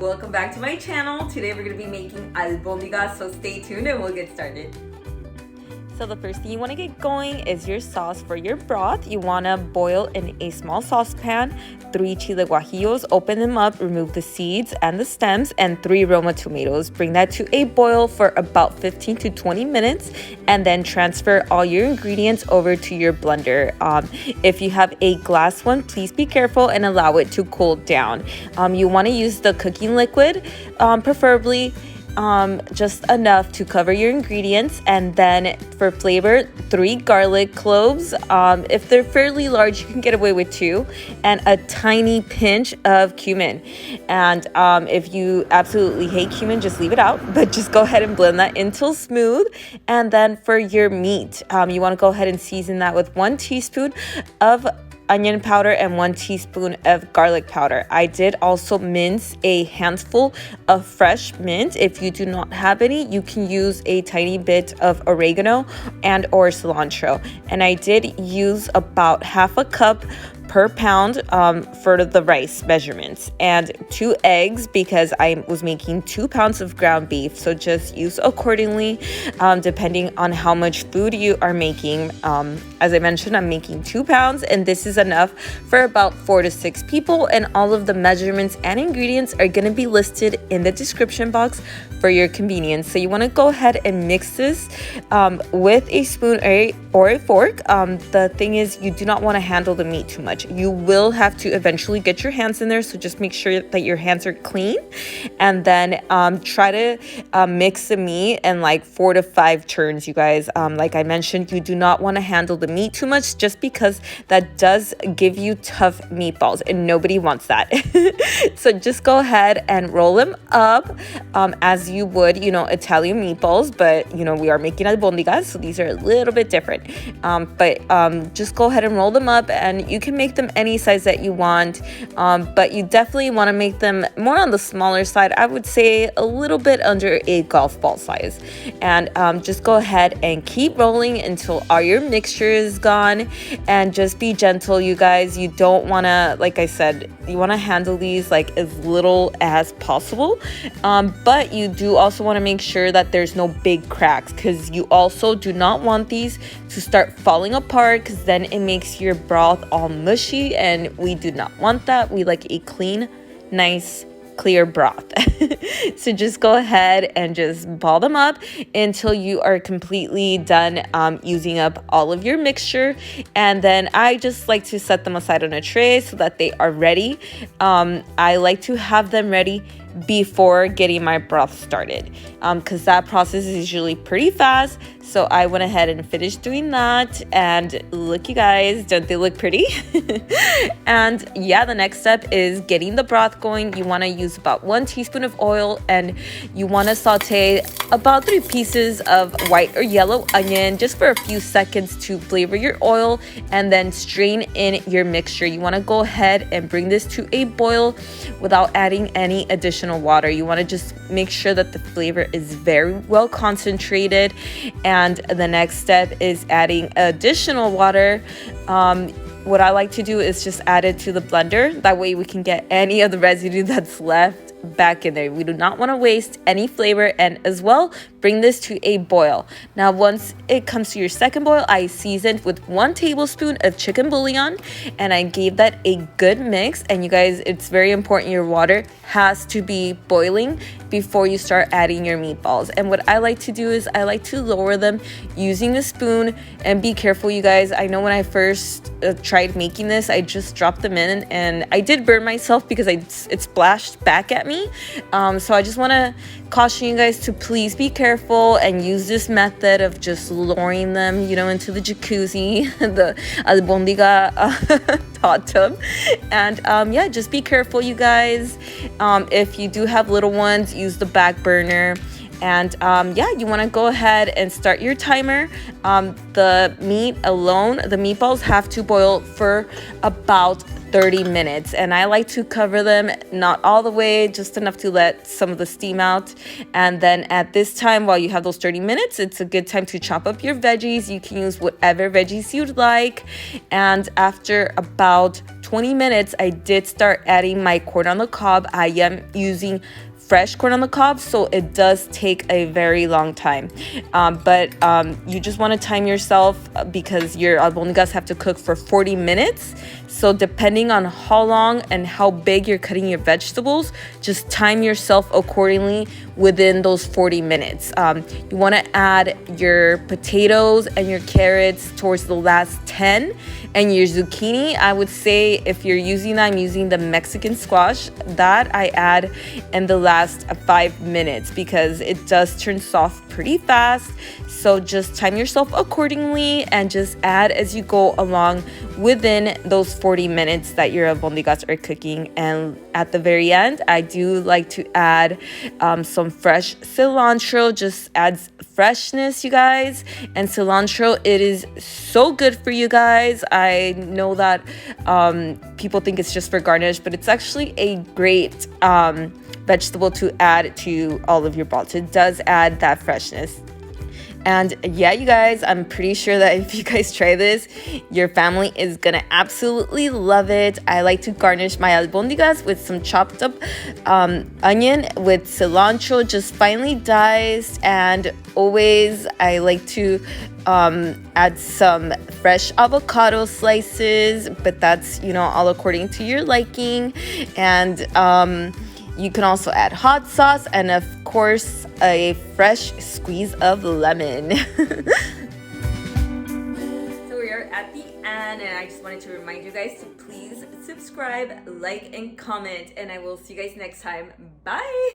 welcome back to my channel. Today we're going to be making albondigas, so stay tuned and we'll get started. So the first thing you want to get going is your sauce for your broth. You want to boil in a small saucepan 3 chile guajillos, open them up, remove the seeds and the stems, and 3 Roma tomatoes. Bring that to a boil for about 15 to 20 minutes and then transfer all your ingredients over to your blender. If you have a glass one, please be careful and allow it to cool down. You want to use the cooking liquid, preferably just enough to cover your ingredients, and then for flavor 3 garlic cloves. If they're fairly large, you can get away with 2, and a tiny pinch of cumin. And if you absolutely hate cumin, just leave it out, but just go ahead and blend that until smooth. And then for your meat, you want to go ahead and season that with 1 teaspoon of onion powder and 1 teaspoon of garlic powder. I did also mince a handful of fresh mint. If you do not have any, you can use a tiny bit of oregano and or cilantro. And I did use about half a cup per pound for the rice measurements, and 2 eggs because I was making 2 pounds of ground beef, so just use accordingly depending on how much food you are making. As I mentioned, I'm making 2 pounds, and this is enough for about 4 to 6 people, and all of the measurements and ingredients are going to be listed in the description box for your convenience. So you want to go ahead and mix this with a spoon or a fork. The thing is, you do not want to handle the meat too much. You will have to eventually get your hands in there, so just make sure that your hands are clean, and then try to mix the meat in like 4 to 5 turns, you guys. Like I mentioned, you do not want to handle the meat too much, just because that does give you tough meatballs, and nobody wants that. So just go ahead and roll them up as you would, Italian meatballs, but we are making albondigas, so these are a little bit different. But just go ahead and roll them up, and you can make them any size that you want, but you definitely want to make them more on the smaller side. I would say a little bit under a golf ball size. And just go ahead and keep rolling until all your mixture is gone, and just be gentle, you guys. You don't want to, like I said, you want to handle these like as little as possible, but you do also want to make sure that there's no big cracks, because you also do not want these to start falling apart, because then it makes your broth all mushy, and we do not want that. We like a clean, nice, clear broth. So just go ahead and just ball them up until you are completely done using up all of your mixture. And then I just like to set them aside on a tray so that they are ready. I like to have them ready before getting my broth started, because that process is usually pretty fast. So I went ahead and finished doing that, and look, you guys, don't they look pretty? And yeah, the next step is getting the broth going. You want to use about 1 teaspoon of oil, and you want to saute about 3 pieces of white or yellow onion just for a few seconds to flavor your oil, and then strain in your mixture. You want to go ahead and bring this to a boil without adding any additional water. You want to just make sure that the flavor is very well concentrated. And the next step is adding additional water. What I like to do is just add it to the blender. That way we can get any of the residue that's left back in there. We do not want to waste any flavor, and as well bring this to a boil. Now once it comes to your second boil, I seasoned with 1 tablespoon of chicken bouillon, and I gave that a good mix. And you guys, it's very important your water has to be boiling before you start adding your meatballs. And what I like to do is I like to lower them using a spoon, and be careful, you guys. I know when I first tried making this, I just dropped them in, and I did burn myself because it splashed back at me. So I just want to caution you guys to please be careful and use this method of just lowering them, into the jacuzzi, the albondiga hot tub. And yeah, just be careful, you guys. If you do have little ones, use the back burner. And yeah, you want to go ahead and start your timer. The meat alone, the meatballs have to boil for about 30 minutes, and I like to cover them, not all the way, just enough to let some of the steam out. And then at this time, while you have those 30 minutes, it's a good time to chop up your veggies. You can use whatever veggies you'd like. And after about 20 minutes, I did start adding my corn on the cob. I am using fresh corn on the cob, so it does take a very long time, but you just want to time yourself because your albondigas have to cook for 40 minutes. So depending on how long and how big you're cutting your vegetables, just time yourself accordingly within those 40 minutes. You want to add your potatoes and your carrots towards the last 10, and your zucchini, I would say if you're using that, I'm using the Mexican squash, that I add in the last 5 minutes because it does turn soft pretty fast. So just time yourself accordingly and just add as you go along within those 40 minutes that your albondigas are cooking. And at the very end, I do like to add some fresh cilantro. Just adds freshness, you guys. And cilantro, it is so good for you guys. I know that people think it's just for garnish, but it's actually a great vegetable to add to all of your broths. It does add that freshness. And yeah, you guys, I'm pretty sure that if you guys try this, your family is gonna absolutely love it. I like to garnish my albondigas with some chopped up onion with cilantro, just finely diced, and always I like to add some fresh avocado slices, but that's, you know, all according to your liking. And you can also add hot sauce and of course a fresh squeeze of lemon. So we are at the end, and I just wanted to remind you guys to please subscribe, like, and comment, and I will see you guys next time. Bye!